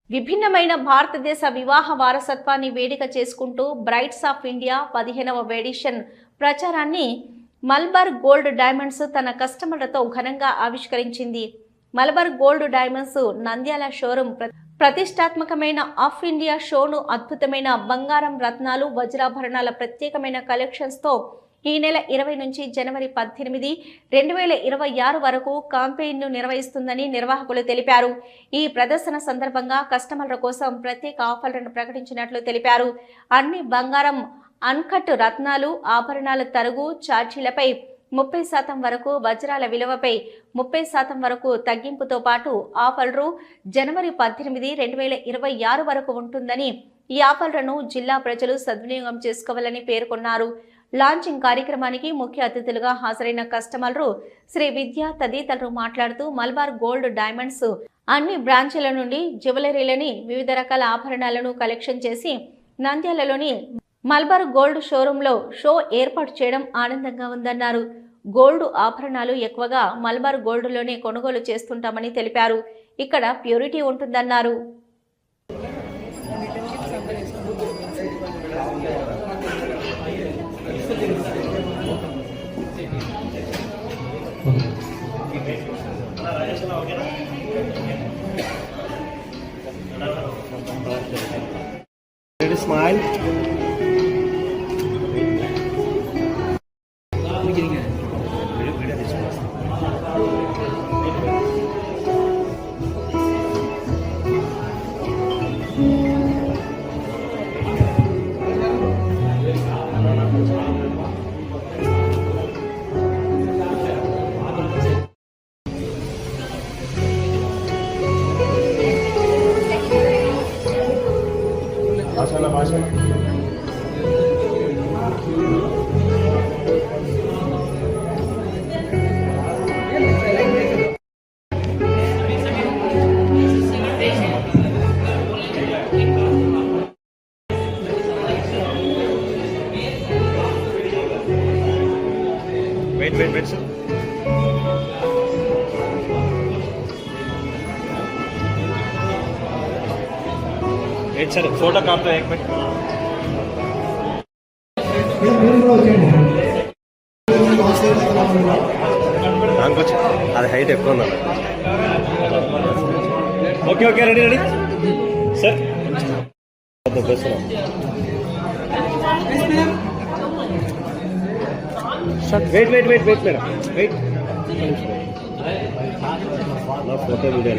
విభిన్నమైన భారతదేశ వివాహ వారసత్వాన్ని వేదిక చేసుకుంటూ బ్రైడ్స్ ఆఫ్ ఇండియా 15వ ఎడిషన్ ప్రచారాన్ని మలబార్ గోల్డ్ డైమండ్స్ తన కస్టమర్లతో ఘనంగా ఆవిష్కరించింది. Malabar Gold Diamonds Nandyal showroom ప్రతిష్టాత్మకమైన ఆఫ్ ఇండియా షోను అద్భుతమైన బంగారం, రత్నాలు, వజ్రాభరణాల ప్రత్యేకమైన కలెక్షన్స్తో ఈ నెల 20 నుంచి జనవరి 18, 2026 వరకు క్యాంపెయిన్ను నిర్వహిస్తుందని నిర్వాహకులు తెలిపారు. ఈ ప్రదర్శన సందర్భంగా కస్టమర్ల కోసం ప్రత్యేక ఆఫర్లను ప్రకటించినట్లు తెలిపారు. అన్ని బంగారం, అన్కట్ రత్నాలు, ఆభరణాల తరుగు ఛార్జీలపై 30% వరకు, వజ్రాల విలువపై 30% వరకు తగ్గింపుతో పాటు ఆఫర్లు జనవరి 18, 2026 వరకు ఉంటుందని, ఈ ఆఫర్లను జిల్లా ప్రజలు సద్వినియోగం చేసుకోవాలని పేర్కొన్నారు. లాంచింగ్ కార్యక్రమానికి ముఖ్య అతిథులుగా హాజరైన కస్టమర్లు శ్రీ విద్య తదితరులు మాట్లాడుతూ మలబార్ గోల్డ్ డైమండ్స్ అన్ని బ్రాంచీల నుండి జ్యువెలరీలని, వివిధ రకాల ఆభరణాలను కలెక్షన్ చేసి నంద్యాలలోని మలబార్ గోల్డ్ షోరూంలో షో ఏర్పాటు చేయడం ఆనందంగా ఉందన్నారు. గోల్డ్ ఆభరణాలు ఎక్కువగా మలబార్ గోల్డ్లోనే కొనుగోలు చేస్తుంటామని తెలిపారు. ఇక్కడ ప్యూరిటీ ఉంటుందన్నారు. Smile. Mashallah. Wait, sir. Wait, sir. Photo काटो एक मिनट. అది హైట్ ఎక్కువ ఉందా? Okay ready sir. Wait madam, wait. నా ఫోటో వీడియో